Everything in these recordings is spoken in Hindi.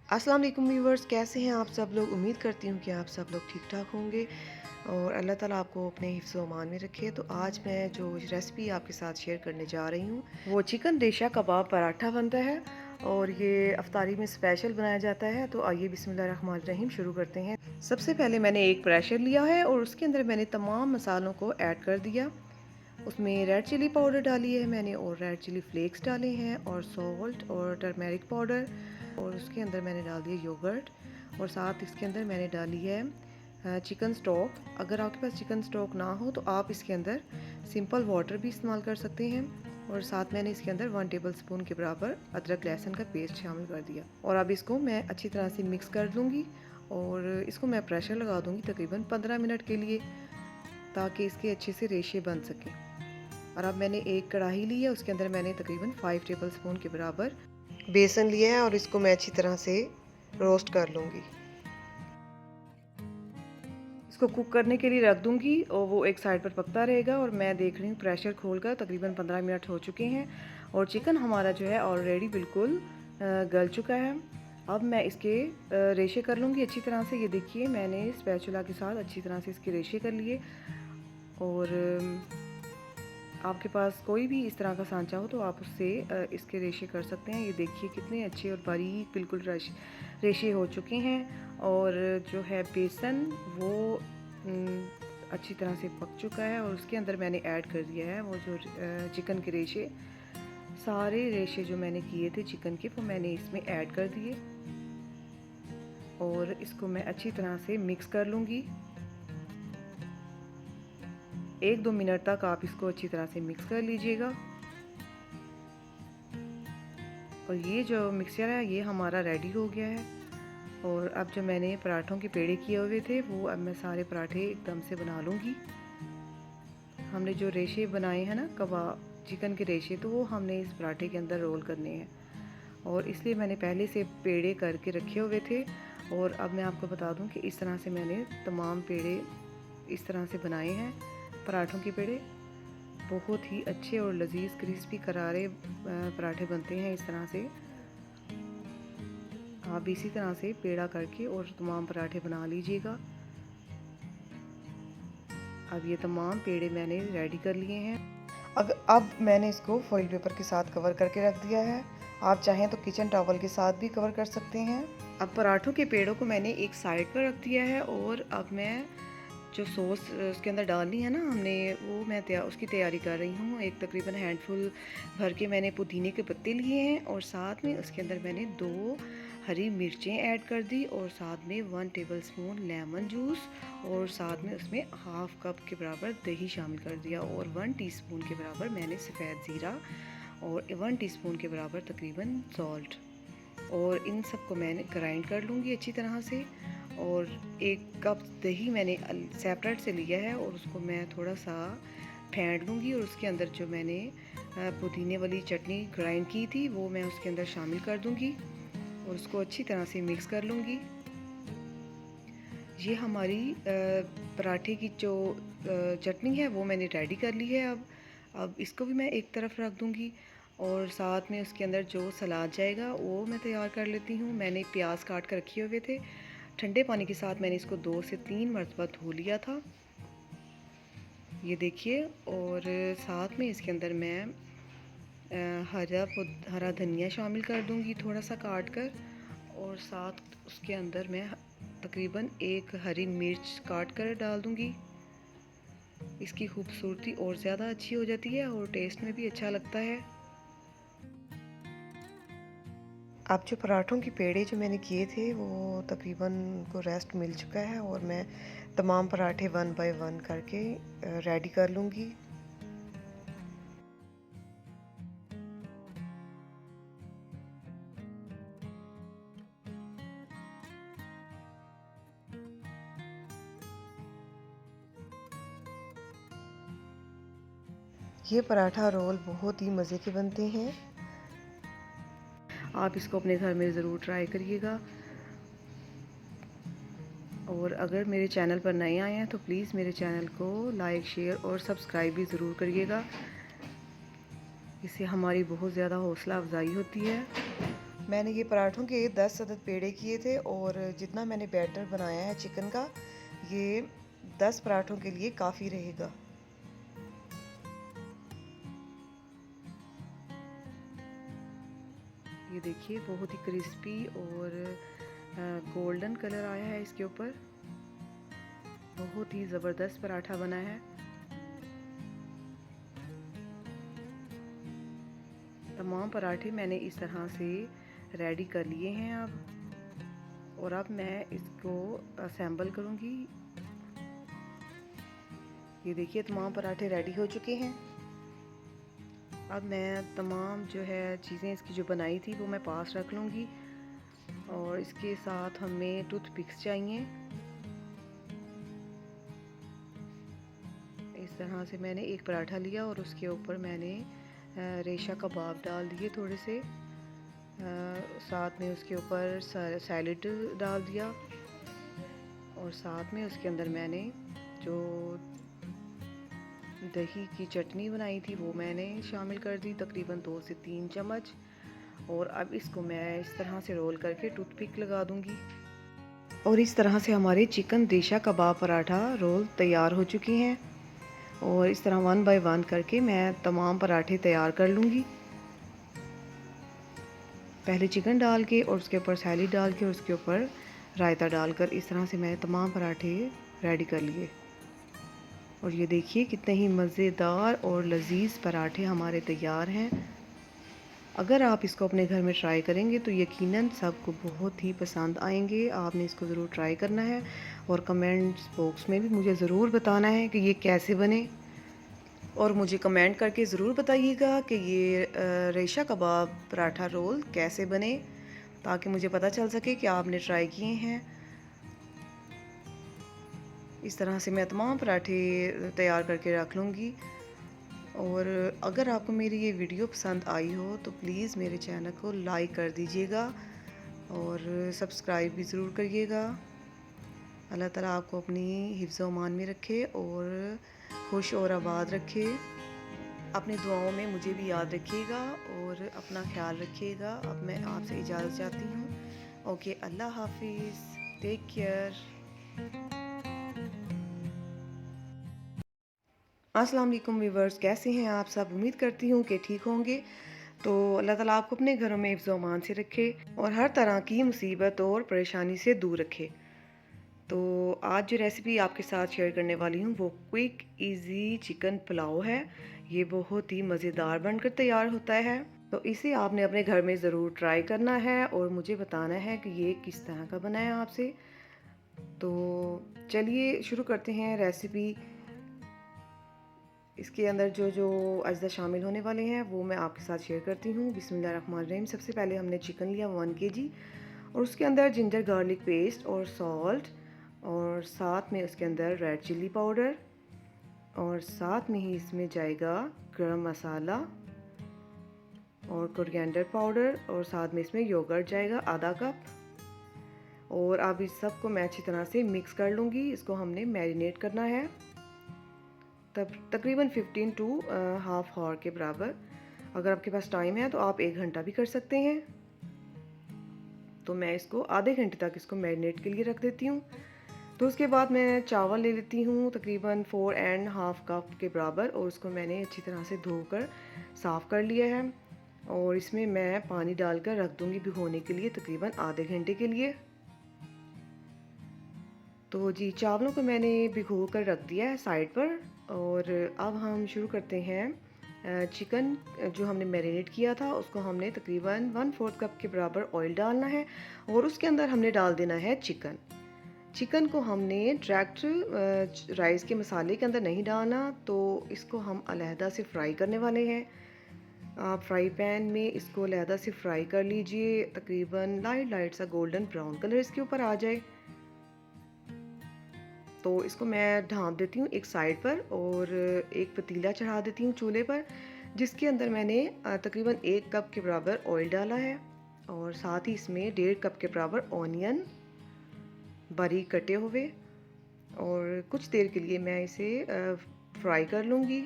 अस्सलाम वालेकुम व्यूवर्स, कैसे हैं आप सब लोग। उम्मीद करती हूँ कि आप सब लोग ठीक ठाक होंगे और अल्लाह ताला आपको अपने हिफ्ज़ व अमान में रखे। तो आज मैं जो रेसिपी आपके साथ शेयर करने जा रही हूँ वो चिकन रेशा कबाब पराठा बनता है और ये अफ्तारी में स्पेशल बनाया जाता है। तो आइए बिस्मिल्लाहिर्रहमानिर्रहीम शुरू करते हैं। सबसे पहले मैंने एक प्रेशर लिया है और उसके अंदर मैंने तमाम मसालों को ऐड कर दिया। उसमें रेड चिली पाउडर डाली है मैंने और रेड चिली फ्लेक्स डाले हैं और सॉल्ट और टर्मेरिक पाउडर, और उसके अंदर मैंने डाल दिया योगर्ट और साथ इसके अंदर मैंने डाली है चिकन स्टॉक। अगर आपके पास चिकन स्टॉक ना हो तो आप इसके अंदर सिंपल वाटर भी इस्तेमाल कर सकते हैं। और साथ मैंने इसके अंदर 1 टेबल स्पून के बराबर अदरक लहसुन का पेस्ट शामिल कर दिया और अब इसको मैं अच्छी तरह से मिक्स कर लूँगी और इसको मैं प्रेशर लगा दूँगी तकरीबन 15 मिनट के लिए, ताकि इसके अच्छे से रेशे बन सकें। और अब मैंने एक कढ़ाई ली है, उसके अंदर मैंने तकरीबन 5 टेबल स्पून के बराबर बेसन लिया है और इसको मैं अच्छी तरह से रोस्ट कर लूँगी। इसको कुक करने के लिए रख दूँगी और वो एक साइड पर पकता रहेगा। और मैं देख रही हूँ प्रेशर खोलकर तकरीबन 15 मिनट हो चुके हैं और चिकन हमारा जो है ऑलरेडी बिल्कुल गल चुका है। अब मैं इसके रेशे कर लूँगी अच्छी तरह से। ये देखिए मैंने स्पैचुला के साथ अच्छी तरह से इसके रेशे कर लिए। और आपके पास कोई भी इस तरह का सांचा हो तो आप उससे इसके रेशे कर सकते हैं। ये देखिए कितने अच्छे और बारीक बिल्कुल रेशे हो चुके हैं। और जो है बेसन वो अच्छी तरह से पक चुका है और उसके अंदर मैंने ऐड कर दिया है वो जो चिकन के रेशे। सारे रेशे जो मैंने किए थे चिकन के वो मैंने इसमें ऐड कर दिए और इसको मैं अच्छी तरह से मिक्स कर लूँगी। 1-2 मिनट तक आप इसको अच्छी तरह से मिक्स कर लीजिएगा। और ये जो मिक्सचर है ये हमारा रेडी हो गया है। और अब जो मैंने पराठों के पेड़े किए हुए थे वो अब मैं सारे पराठे एकदम से बना लूँगी। हमने जो रेशे बनाए हैं ना कबाब चिकन के रेशे, तो वो हमने इस पराठे के अंदर रोल करने हैं और इसलिए मैंने पहले से पेड़े करके रखे हुए थे। और अब मैं आपको बता दूं कि इस तरह से मैंने तमाम पेड़े इस तरह से बनाए हैं। पराठों के पेड़े बहुत ही अच्छे और लजीज क्रिस्पी करारे पराठे बनते हैं इस तरह से। आप इसी तरह से पेड़ा करके और तमाम पराठे बना लीजिएगा। अब ये तमाम पेड़े मैंने रेडी कर लिए हैं। अब मैंने इसको फॉइल पेपर के साथ कवर करके रख दिया है। आप चाहें तो किचन टॉवल के साथ भी कवर कर सकते हैं। अब पराठों के पेड़ों को मैंने एक साइड पर रख दिया है और अब मैं जो सॉस उसके अंदर डालनी है ना हमने वो मैं उसकी तैयारी कर रही हूँ। एक तकरीबन हैंडफुल भर के मैंने पुदीने के पत्ते लिए हैं और साथ में उसके अंदर मैंने 2 हरी मिर्चें ऐड कर दी और साथ में 1 टेबल स्पून लेमन जूस और साथ में उसमें हाफ कप के बराबर दही शामिल कर दिया और 1 टीस्पून के बराबर मैंने सफ़ेद ज़ीरा और 1 टीस्पून के बराबर तकरीबन सॉल्ट, और इन सब को मैंने ग्राइंड कर लूँगी अच्छी तरह से। और 1 कप दही मैंने सेपरेट से लिया है और उसको मैं थोड़ा सा फेंट लूँगी और उसके अंदर जो मैंने पुदीने वाली चटनी ग्राइंड की थी वो मैं उसके अंदर शामिल कर दूँगी और उसको अच्छी तरह से मिक्स कर लूँगी। ये हमारी पराठे की जो चटनी है वो मैंने रेडी कर ली है। अब इसको भी मैं एक तरफ रख दूँगी और साथ में उसके अंदर जो सलाद जाएगा वो मैं तैयार कर लेती हूँ। मैंने प्याज काट कर रखे हुए थे, ठंडे पानी के साथ मैंने इसको 2 से 3 मरतबा धो लिया था, ये देखिए। और साथ में इसके अंदर मैं हरा धनिया शामिल कर दूँगी थोड़ा सा काट कर, और साथ उसके अंदर मैं तकरीबन 1 हरी मिर्च काट कर डाल दूँगी। इसकी खूबसूरती और ज़्यादा अच्छी हो जाती है और टेस्ट में भी अच्छा लगता है। अब जो पराठों के पेड़े जो मैंने किए थे वो तकरीबन को रेस्ट मिल चुका है और मैं तमाम पराठे 1 बाय 1 करके रेडी कर लूँगी। ये पराठा रोल बहुत ही मज़े के बनते हैं। आप इसको अपने घर में ज़रूर ट्राई करिएगा। और अगर मेरे चैनल पर नए आए हैं तो प्लीज़ मेरे चैनल को लाइक शेयर और सब्सक्राइब भी ज़रूर करिएगा। इससे हमारी बहुत ज़्यादा हौसला अफजाई होती है। मैंने ये पराठों के 10 अदद पेड़े किए थे और जितना मैंने बैटर बनाया है चिकन का, ये 10 पराठों के लिए काफ़ी रहेगा। ये देखिए बहुत ही क्रिस्पी और गोल्डन कलर आया है इसके ऊपर। बहुत ही ज़बरदस्त पराठा बना है। तमाम पराठे मैंने इस तरह से रेडी कर लिए हैं अब, और अब मैं इसको असेंबल करूँगी। ये देखिए तमाम पराठे रेडी हो चुके हैं। अब मैं तमाम जो है चीज़ें इसकी जो बनाई थी वो मैं पास रख लूँगी, और इसके साथ हमें टूथपिक्स चाहिए। इस तरह से मैंने एक पराठा लिया और उसके ऊपर मैंने रेशा कबाब डाल दिए थोड़े से, साथ में उसके ऊपर सैलेड डाल दिया, और साथ में उसके अंदर मैंने जो दही की चटनी बनाई थी वो मैंने शामिल कर दी, तकरीबन 2 से 3 चम्मच। और अब इसको मैं इस तरह से रोल करके टूथपिक लगा दूंगी, और इस तरह से हमारे चिकन रेशा कबाब पराठा रोल तैयार हो चुके हैं। और इस तरह 1 बाय 1 करके मैं तमाम पराठे तैयार कर लूँगी। पहले चिकन डाल के और उसके ऊपर सैलेड डाल के और उसके ऊपर रायता डालकर इस तरह से मैंने तमाम पराठे रेडी कर लिए। और ये देखिए कितने ही मज़ेदार और लजीज पराठे हमारे तैयार हैं। अगर आप इसको अपने घर में ट्राई करेंगे तो यकीनन सबको बहुत ही पसंद आएंगे। आपने इसको ज़रूर ट्राई करना है, और कमेंट्स बॉक्स में भी मुझे ज़रूर बताना है कि ये कैसे बने, और मुझे कमेंट करके ज़रूर बताइएगा कि ये रेशा कबाब पराठा रोल कैसे बने, ताकि मुझे पता चल सके कि आपने ट्राई किए हैं। इस तरह से मैं तमाम पराठे तैयार करके रख लूँगी। और अगर आपको मेरी ये वीडियो पसंद आई हो तो प्लीज़ मेरे चैनल को लाइक कर दीजिएगा और सब्सक्राइब भी ज़रूर करिएगा। अल्लाह ताला आपको अपनी हिफ्ज़-ओ अमान में रखे और खुश और आबाद रखे। अपनी दुआओं में मुझे भी याद रखिएगा और अपना ख्याल रखिएगा। अब मैं आपसे इजाज़त चाहती हूँ। ओके, अल्लाह हाफिज़, टेक केयर। अस्सलाम वालेकुम व्यूवर्स, कैसे हैं आप सब? उम्मीद करती हूँ कि ठीक होंगे। तो अल्लाह ताला आपको अपने घरों में हिफ्ज़-ओ अमान से रखे और हर तरह की मुसीबत और परेशानी से दूर रखे। तो आज जो रेसिपी आपके साथ शेयर करने वाली हूँ वो क्विक इजी चिकन पुलाव है। ये बहुत ही मज़ेदार बनकर तैयार होता है, तो इसे आपने अपने घर में ज़रूर ट्राई करना है और मुझे बताना है कि ये किस तरह का बना है आपसे। तो चलिए शुरू करते हैं रेसिपी। इसके अंदर जो जो अज्जा शामिल होने वाले हैं वो मैं आपके साथ शेयर करती हूँ। बिस्मिल्लाहिर्रहमानिर्रहीम। सबसे पहले हमने चिकन लिया 1 kg, और उसके अंदर जिंजर गार्लिक पेस्ट और सॉल्ट, और साथ में उसके अंदर रेड चिल्ली पाउडर, और साथ में ही इसमें जाएगा गरम मसाला और कोरिएंडर पाउडर, और साथ में इसमें योगर्ट जाएगा आधा कप। और अब इस सब को मैं अच्छी तरह से मिक्स कर लूँगी। इसको हमने मैरिनेट करना है तब तकरीबन 15 टू हाफ आवर के बराबर। अगर आपके पास टाइम है तो आप 1 घंटा भी कर सकते हैं। तो मैं इसको आधे घंटे तक इसको मैरिनेट के लिए रख देती हूँ। तो उसके बाद मैं चावल ले लेती हूँ तकरीबन 4.5 कप के बराबर, और उसको मैंने अच्छी तरह से धोकर साफ़ कर लिया है। और इसमें मैं पानी डालकर रख दूँगी भिगोने के लिए तकरीबन आधे घंटे के लिए। तो जी, चावलों को मैंने भिगो कर रख दिया है साइड पर। और अब हम शुरू करते हैं। चिकन जो हमने मैरिनेट किया था उसको हमने तकरीबन 1/4 कप के बराबर ऑयल डालना है, और उसके अंदर हमने डाल देना है चिकन। चिकन को हमने डायरेक्ट राइस के मसाले के अंदर नहीं डालना, तो इसको हम अलहदा से फ्राई करने वाले हैं। आप फ्राई पैन में इसको अलहदा से फ्राई कर लीजिए, तकरीबन लाइट लाइट सा गोल्डन ब्राउन कलर इसके ऊपर आ जाए। तो इसको मैं ढाँप देती हूँ एक साइड पर, और एक पतीला चढ़ा देती हूँ चूल्हे पर, जिसके अंदर मैंने तकरीबन 1 कप के बराबर ऑयल डाला है, और साथ ही इसमें 1.5 कप के बराबर ऑनियन बारीक कटे हुए। और कुछ देर के लिए मैं इसे फ्राई कर लूँगी।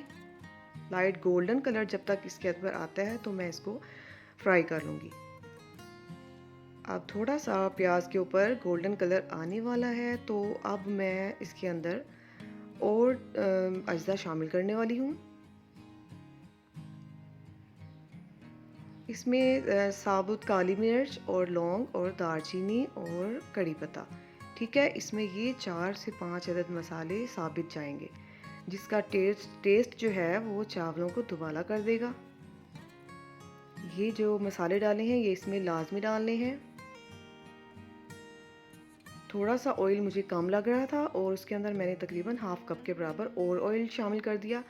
लाइट गोल्डन कलर जब तक इसके अंदर आता है तो मैं इसको फ्राई कर लूँगी। अब थोड़ा सा प्याज के ऊपर गोल्डन कलर आने वाला है, तो अब मैं इसके अंदर और अज्जा शामिल करने वाली हूँ। इसमें साबुत काली मिर्च और लौंग और दालचीनी और कड़ी पत्ता। ठीक है, इसमें ये 4 से 5 अदद मसाले साबित जाएंगे, जिसका टेस्ट जो है वो चावलों को दुबाला कर देगा। ये जो मसाले डाले हैं ये इसमें लाजमी डालने हैं। थोड़ा सा ऑयल मुझे कम लग रहा था और उसके अंदर मैंने तकरीबन हाफ़ कप के बराबर और ऑयल शामिल कर दिया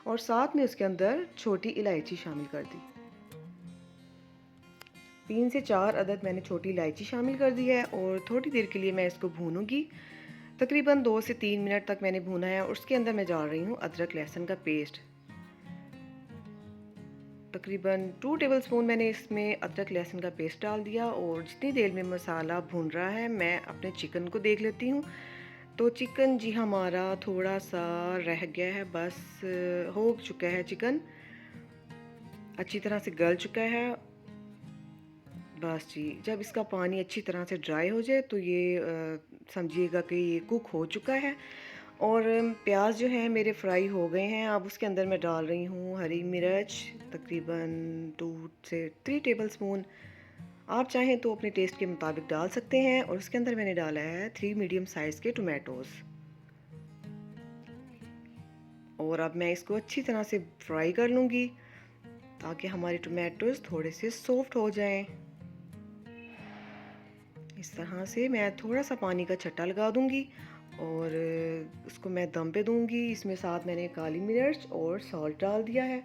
और साथ में उसके अंदर छोटी इलायची शामिल कर दी। 3 से 4 अदद मैंने छोटी इलायची शामिल कर दी है और थोड़ी देर के लिए मैं इसको भूनूंगी। तकरीबन 2 से 3 मिनट तक मैंने भूना है और उसके अंदर मैं डाल रही हूँ अदरक लहसुन का पेस्ट। तकरीबन 2 टेबलस्पून मैंने इसमें अदरक लहसुन का पेस्ट डाल दिया और जितनी देर में मसाला भून रहा है मैं अपने चिकन को देख लेती हूँ। तो चिकन जी हमारा थोड़ा सा रह गया है, बस हो चुका है चिकन, अच्छी तरह से गल चुका है। बस जी, जब इसका पानी अच्छी तरह से ड्राई हो जाए तो ये समझिएगा कि ये कुक हो चुका है और प्याज जो है मेरे फ्राई हो गए हैं। अब उसके अंदर मैं डाल रही हूँ हरी मिर्च, तकरीबन 2 से 3 टेबलस्पून। आप चाहें तो अपने टेस्ट के मुताबिक डाल सकते हैं और उसके अंदर मैंने डाला है 3 मीडियम साइज़ के टोमेटोज़। और अब मैं इसको अच्छी तरह से फ्राई कर लूँगी ताकि हमारे टोमेटोज़ थोड़े से सॉफ्ट हो जाएं। इस तरह से मैं थोड़ा सा पानी का छट्टा लगा दूंगी और उसको मैं दम पे दूंगी। इसमें साथ मैंने काली मिर्च और सॉल्ट डाल दिया है।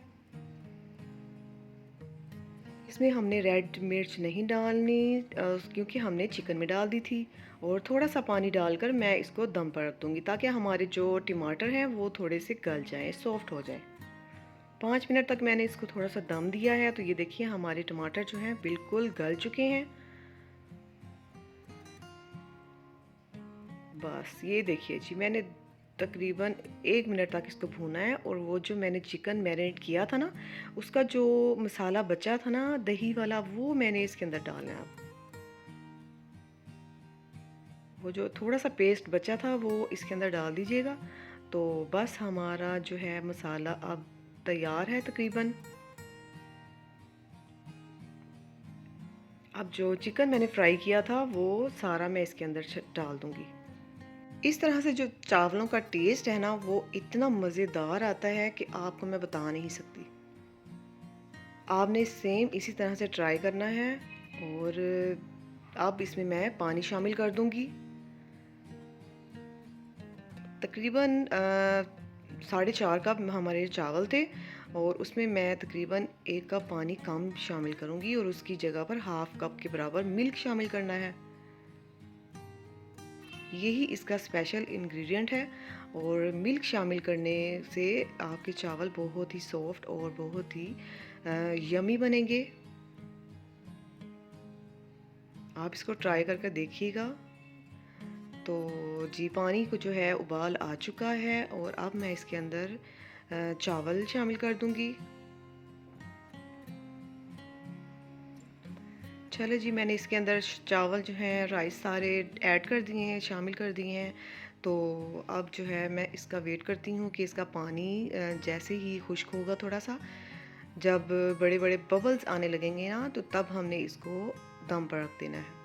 इसमें हमने रेड मिर्च नहीं डालनी क्योंकि हमने चिकन में डाल दी थी। और थोड़ा सा पानी डालकर मैं इसको दम पर रख दूंगी ताकि हमारे जो टमाटर हैं वो थोड़े से गल जाएं, सॉफ्ट हो जाएं। 5 मिनट तक मैंने इसको थोड़ा सा दम दिया है, तो ये देखिए हमारे टमाटर जो हैं बिल्कुल गल चुके हैं। बस ये देखिए जी, मैंने तकरीबन 1 मिनट तक इसको भूना है और वो जो मैंने चिकन मैरिनेट किया था ना, उसका जो मसाला बचा था ना दही वाला, वो मैंने इसके अंदर डालना है। अब वो जो थोड़ा सा पेस्ट बचा था वो इसके अंदर डाल दीजिएगा। तो बस हमारा जो है मसाला अब तैयार है तकरीबन। अब जो चिकन मैंने फ्राई किया था वो सारा मैं इसके अंदर डाल दूंगी। इस तरह से जो चावलों का टेस्ट है ना वो इतना मज़ेदार आता है कि आपको मैं बता नहीं सकती। आपने सेम इसी तरह से ट्राई करना है। और अब इसमें मैं पानी शामिल कर दूंगी। तकरीबन 4.5 कप हमारे चावल थे और उसमें मैं तकरीबन 1 कप पानी कम शामिल करूंगी और उसकी जगह पर हाफ़ कप के बराबर मिल्क शामिल करना है। यही इसका स्पेशल इंग्रेडिएंट है और मिल्क शामिल करने से आपके चावल बहुत ही सॉफ्ट और बहुत ही यमी बनेंगे। आप इसको ट्राई करके देखिएगा। तो जी पानी को जो है उबाल आ चुका है और अब मैं इसके अंदर चावल शामिल कर दूंगी। चलो जी, मैंने इसके अंदर चावल जो हैं राइस सारे ऐड कर दिए हैं, शामिल कर दिए हैं। तो अब जो है मैं इसका वेट करती हूँ कि इसका पानी जैसे ही खुश्क होगा थोड़ा सा, जब बड़े बड़े बबल्स आने लगेंगे ना, तो तब हमने इसको दम पर रख देना है।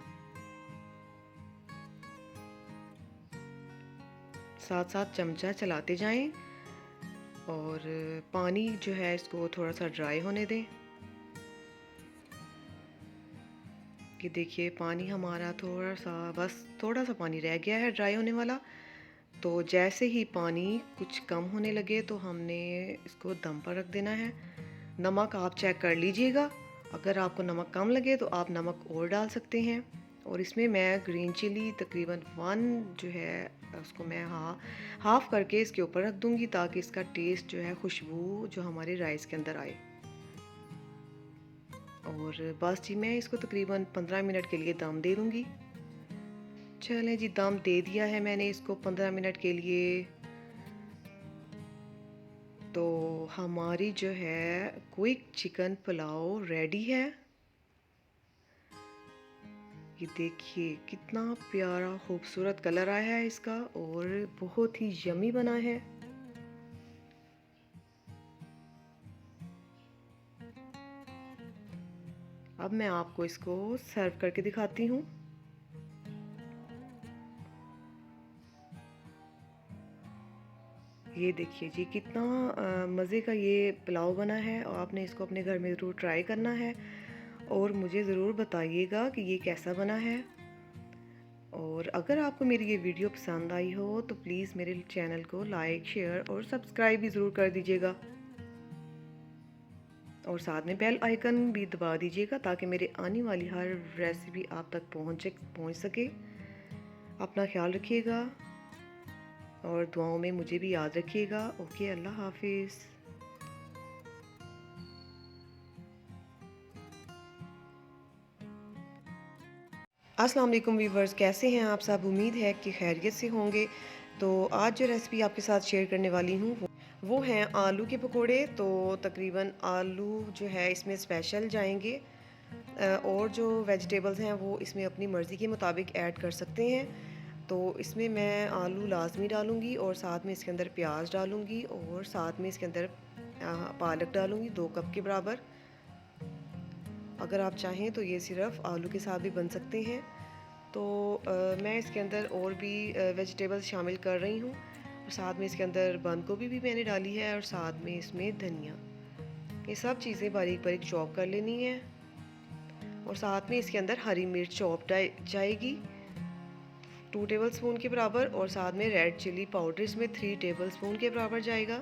साथ साथ चमचा चलाते जाएं और पानी जो है इसको थोड़ा सा ड्राई होने दें। कि देखिए पानी हमारा थोड़ा सा, बस थोड़ा सा पानी रह गया है ड्राई होने वाला। तो जैसे ही पानी कुछ कम होने लगे तो हमने इसको दम पर रख देना है। नमक आप चेक कर लीजिएगा, अगर आपको नमक कम लगे तो आप नमक और डाल सकते हैं। और इसमें मैं ग्रीन चिली तकरीबन 1 जो है उसको मैं हाफ़ करके इसके ऊपर रख दूँगी ताकि इसका टेस्ट जो है, खुशबू जो हमारे राइस के अंदर आए। और बस जी मैं इसको तकरीबन 15 मिनट के लिए दम दे दूँगी। चलें जी, दम दे दिया है मैंने इसको 15 मिनट के लिए। तो हमारी जो है क्विक चिकन पुलाव रेडी है। ये देखिए कितना प्यारा खूबसूरत कलर आया है इसका और बहुत ही यमी बना है। अब मैं आपको इसको सर्व करके दिखाती हूँ। ये देखिए जी कितना मज़े का ये पुलाव बना है और आपने इसको अपने घर में ज़रूर ट्राई करना है और मुझे ज़रूर बताइएगा कि ये कैसा बना है। और अगर आपको मेरी ये वीडियो पसंद आई हो तो प्लीज़ मेरे चैनल को लाइक, शेयर और सब्सक्राइब भी ज़रूर कर दीजिएगा और साथ में बेल आइकन भी दबा दीजिएगा ताकि मेरे आने वाली हर रेसिपी आप तक पहुंच सके। अपना ख्याल रखिएगा और दुआओं में मुझे भी याद रखिएगा। ओके, अल्लाह हाफिज़। अस्सलाम वालेकुम वीवर्स, कैसे हैं आप सब? उम्मीद है कि खैरियत से होंगे। तो आज जो रेसिपी आपके साथ शेयर करने वाली हूँ वो हैं आलू के पकोड़े। तो तकरीबन आलू जो है इसमें स्पेशल जाएंगे और जो वेजिटेबल्स हैं वो इसमें अपनी मर्ज़ी के मुताबिक ऐड कर सकते हैं। तो इसमें मैं आलू लाजमी डालूँगी और साथ में इसके अंदर प्याज डालूँगी और साथ में इसके अंदर पालक डालूँगी 2 कप के बराबर। अगर आप चाहें तो ये सिर्फ आलू के साथ भी बन सकते हैं। तो मैं इसके अंदर और भी वेजिटेबल्स शामिल कर रही हूँ और साथ में इसके अंदर बंद गोभी भी मैंने डाली है और साथ में इसमें धनिया। ये सब चीज़ें बारीक बारीक चॉप कर लेनी है और साथ में इसके अंदर हरी मिर्च चॉप जाएगी 2 टेबल स्पून के बराबर और साथ में रेड चिली पाउडर इसमें 3 टेबल स्पून के बराबर जाएगा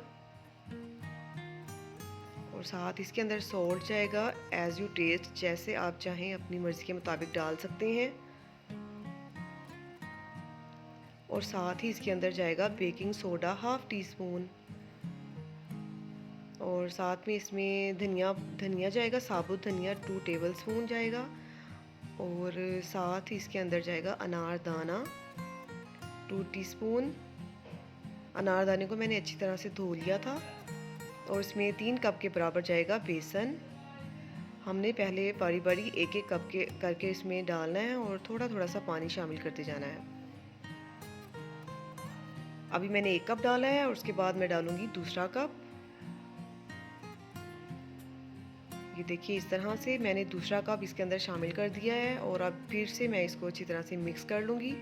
और साथ इसके अंदर सॉल्ट जाएगा एज़ यू टेस्ट, जैसे आप चाहें अपनी मर्ज़ी के मुताबिक डाल सकते हैं। और साथ ही इसके अंदर जाएगा बेकिंग सोडा 1/2 टीस्पून और साथ में इसमें धनिया जाएगा, साबुत धनिया 2 टेबल स्पून जाएगा और साथ ही इसके अंदर जाएगा अनारदाना 2 टीस्पून। अनारदाने को मैंने अच्छी तरह से धो लिया था और इसमें 3 कप के बराबर जाएगा बेसन। हमने पहले बारी बारी एक एक कप के करके इसमें डालना है और थोड़ा थोड़ा सा पानी शामिल करते जाना है। अभी मैंने 1 कप डाला है और उसके बाद मैं डालूंगी दूसरा कप। ये देखिए इस तरह से मैंने दूसरा कप इसके अंदर शामिल कर दिया है और अब फिर से मैं इसको अच्छी तरह से मिक्स कर लूँगी।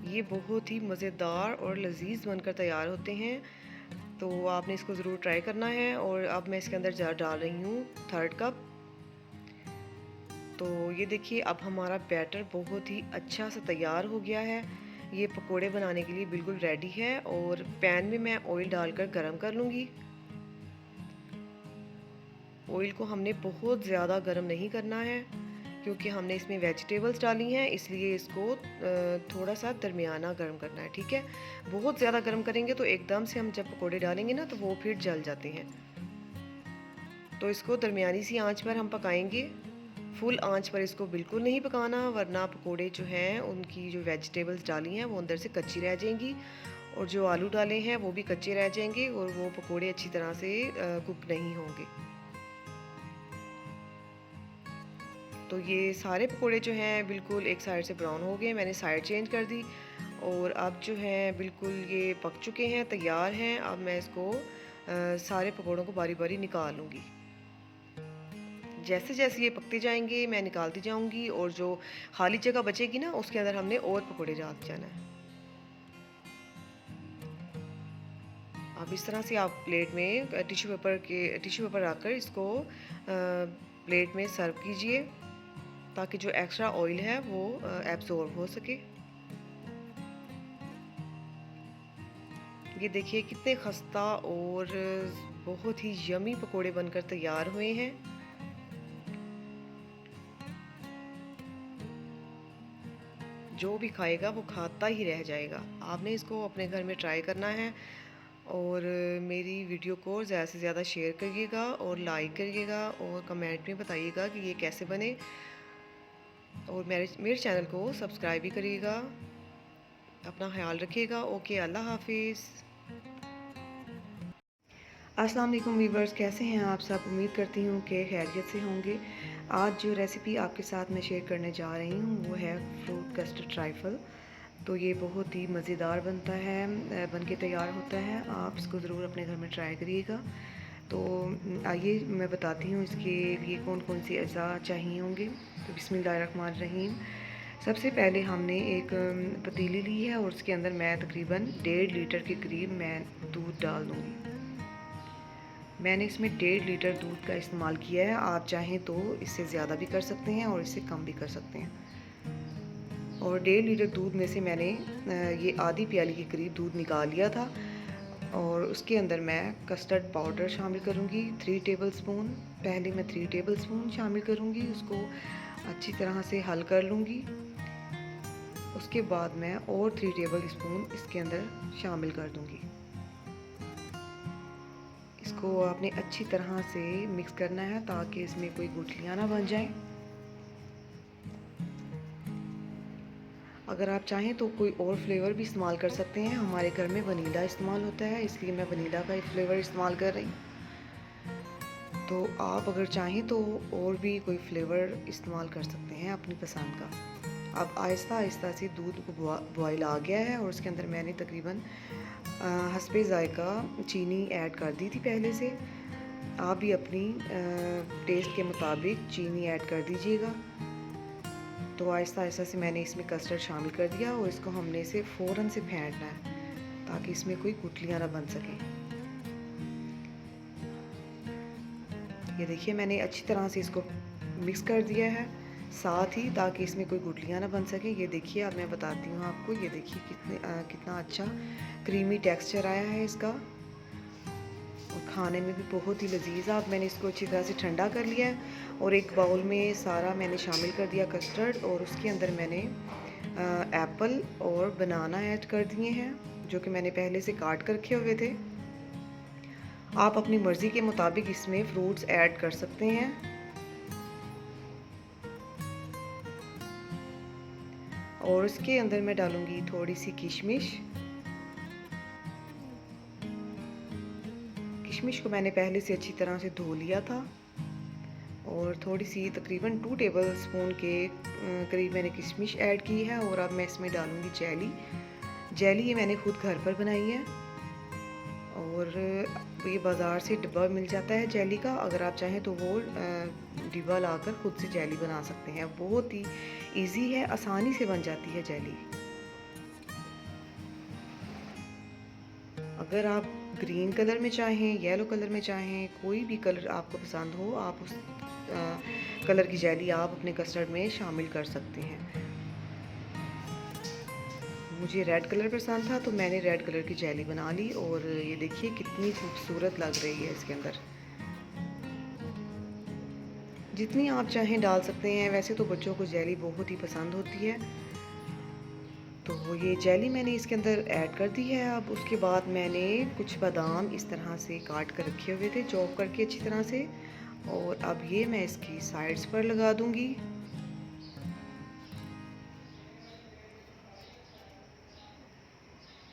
ये बहुत ही मज़ेदार और लजीज बनकर तैयार होते हैं, तो आपने इसको ज़रूर ट्राई करना है। और अब मैं इसके अंदर डाल रही हूँ 3rd कप। तो ये देखिए अब हमारा बैटर बहुत ही अच्छा सा तैयार हो गया है। ये पकोड़े बनाने के लिए बिल्कुल रेडी है और पैन में मैं ऑयल डालकर गरम कर लूँगी। ऑयल को हमने बहुत ज़्यादा गर्म नहीं करना है क्योंकि हमने इसमें वेजिटेबल्स डाली हैं, इसलिए इसको थोड़ा सा दरमियाना गर्म करना है, ठीक है। बहुत ज़्यादा गर्म करेंगे तो एकदम से हम जब पकोड़े डालेंगे ना तो वो फिर जल जाते हैं। तो इसको दरमियानी सी आंच पर हम पकाएंगे। फुल आंच पर इसको बिल्कुल नहीं पकाना, वरना पकोड़े जो हैं उनकी जो वेजिटेबल्स डाली हैं वो अंदर से कच्ची रह जाएंगी और जो आलू डाले हैं वो भी कच्चे रह जाएंगे और वो पकोड़े अच्छी तरह से कुक नहीं होंगे। तो ये सारे पकोड़े जो हैं बिल्कुल एक साइड से ब्राउन हो गए, मैंने साइड चेंज कर दी और अब जो है बिल्कुल ये पक चुके हैं, तैयार हैं। अब मैं इसको सारे पकोड़ों को बारी बारी निकाल लूँगी। जैसे जैसे ये पकते जाएंगे मैं निकालती जाऊंगी और जो खाली जगह बचेगी ना उसके अंदर हमने और पकोड़े डाल जाना है। अब इस तरह से आप प्लेट में टिश्यू पेपर रखकर इसको प्लेट में सर्व कीजिए ताकि जो एक्स्ट्रा ऑयल है वो एब्जॉर्ब हो सके। ये देखिए कितने खस्ता और बहुत ही यमी पकोड़े बनकर तैयार हुए हैं। जो भी खाएगा वो खाता ही रह जाएगा। आपने इसको अपने घर में ट्राई करना है और मेरी वीडियो को ज़्यादा से ज़्यादा शेयर करिएगा और लाइक करिएगा और कमेंट में बताइएगा कि ये कैसे बने और मेरे चैनल को सब्सक्राइब भी करिएगा। अपना ख्याल रखिएगा। ओके, अल्लाह हाफिज़। अस्सलाम वालेकुम वीवर्स, कैसे हैं आप सब? उम्मीद करती हूँ कि खैरियत से होंगे। आज जो रेसिपी आपके साथ मैं शेयर करने जा रही हूँ वो है फ्रूट कस्टर्ड ट्राइफल। तो ये बहुत ही मज़ेदार बनता है, बन के तैयार होता है। आप इसको ज़रूर अपने घर में ट्राई करिएगा। तो आइए मैं बताती हूँ इसके लिए कौन कौन सी अज़ा चाहिए होंगे। तो बिस्मिल्लाहिर्रहमानिर्रहीम। सबसे पहले हमने एक पतीली ली है और उसके अंदर मैं तकरीबन 1.5 लीटर के करीब मैं दूध डाल दूँगी। मैंने इसमें 1.5 लीटर दूध का इस्तेमाल किया है। आप चाहें तो इससे ज़्यादा भी कर सकते हैं और इससे कम भी कर सकते हैं। और 1.5 लीटर दूध में से मैंने ये आधी प्याली के करीब दूध निकाल लिया था। और उसके अंदर मैं कस्टर्ड पाउडर शामिल करूँगी 3 टेबल स्पून। पहले मैं 3 टेबल स्पून शामिल करूँगी, उसको अच्छी तरह से हल कर लूँगी। उसके बाद मैं और 3 टेबल स्पून इसके अंदर शामिल कर दूँगी। इसको आपने अच्छी तरह से मिक्स करना है ताकि इसमें कोई गुठलियाँ ना बन जाएं। अगर आप चाहें तो कोई और फ्लेवर भी इस्तेमाल कर सकते हैं। हमारे घर में वनीला इस्तेमाल होता है, इसलिए मैं वनीला का फ्लेवर इस्तेमाल कर रही हूँ। तो आप अगर चाहें तो और भी कोई फ्लेवर इस्तेमाल कर सकते हैं अपनी पसंद का। अब आहिस्ता आहिस्ता से दूध को बॉयल आ गया है और उसके अंदर मैंने तकरीबन हस्बे ज़ायका चीनी ऐड कर दी थी पहले से। आप भी अपनी टेस्ट के मुताबिक चीनी ऐड कर दीजिएगा। तो आहिस्ता आहिस्ता से मैंने इसमें कस्टर्ड शामिल कर दिया और इसको हमने इसे फ़ौरन से फेंटना है ताकि इसमें कोई गुठलियाँ ना बन सके। ये देखिए मैंने अच्छी तरह से इसको मिक्स कर दिया है साथ ही, ताकि इसमें कोई गुठलियाँ ना बन सके। ये देखिए अब मैं बताती हूँ आपको। ये देखिए कितना अच्छा क्रीमी टेक्सचर आया है इसका और खाने में भी बहुत ही लजीज। अब मैंने इसको अच्छी तरह से ठंडा कर लिया है और एक बाउल में सारा मैंने शामिल कर दिया कस्टर्ड और उसके अंदर मैंने एप्पल और बनाना ऐड कर दिए हैं जो कि मैंने पहले से काट कर रखे हुए थे। आप अपनी मर्ज़ी के मुताबिक इसमें फ्रूट्स ऐड कर सकते हैं। और उसके अंदर मैं डालूंगी थोड़ी सी किशमिश। किशमिश को मैंने पहले से अच्छी तरह से धो लिया था और थोड़ी सी तकरीबन 2 टेबल स्पून के करीब मैंने किशमिश ऐड की है। और अब मैं इसमें डालूंगी जेली। जेली ये मैंने खुद घर पर बनाई है और ये बाज़ार से डिब्बा मिल जाता है जेली का। अगर आप चाहें तो वो डिब्बा लाकर खुद से जेली बना सकते हैं। बहुत ही इजी है, आसानी से बन जाती है जेली। अगर आप ग्रीन कलर में चाहें, येलो कलर में चाहें, कोई भी कलर आपको पसंद हो, आप उस कलर की जेली आप अपने कस्टर्ड में शामिल कर सकते हैं। मुझे रेड कलर पसंद था तो मैंने रेड कलर की जेली बना ली और ये देखिए कितनी खूबसूरत लग रही है इसके अंदर। जितनी आप चाहें डाल सकते हैं, वैसे तो बच्चों को जेली बहुत ही पसंद होती है। तो ये जेली मैंने इसके अंदर ऐड कर दी है। अब उसके बाद मैंने कुछ बादाम इस तरह से काट कर रखे हुए थे, चॉप करके अच्छी तरह से। और अब ये मैं इसकी साइड्स पर लगा दूंगी।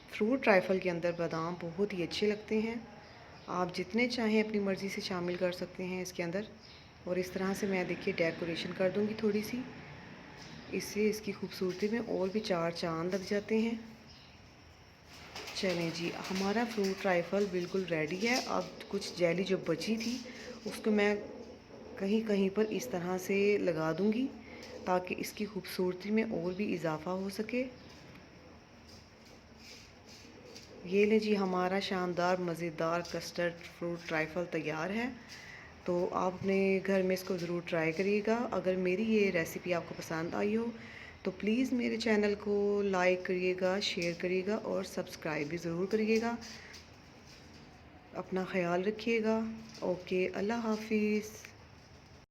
फ्रूट ट्राइफल के अंदर बादाम बहुत ही अच्छे लगते हैं। आप जितने चाहें अपनी मर्ज़ी से शामिल कर सकते हैं इसके अंदर। और इस तरह से मैं देखिए डेकोरेशन कर दूंगी थोड़ी सी, इससे इसकी खूबसूरती में और भी 4 चांद लग जाते हैं। चलें जी, हमारा फ्रूट ट्राइफल बिल्कुल रेडी है। अब कुछ जेली जो बची थी उसको मैं कहीं कहीं पर इस तरह से लगा दूंगी ताकि इसकी खूबसूरती में और भी इजाफा हो सके। ये ले जी, हमारा शानदार मज़ेदार कस्टर्ड फ्रूट ट्राइफल तैयार है। तो आप अपने घर में इसको ज़रूर ट्राई करिएगा। अगर मेरी ये रेसिपी आपको पसंद आई हो तो प्लीज़ मेरे चैनल को लाइक करिएगा, शेयर करिएगा और सब्सक्राइब भी ज़रूर करिएगा। अपना ख्याल रखिएगा। ओके, अल्लाह हाफिज़।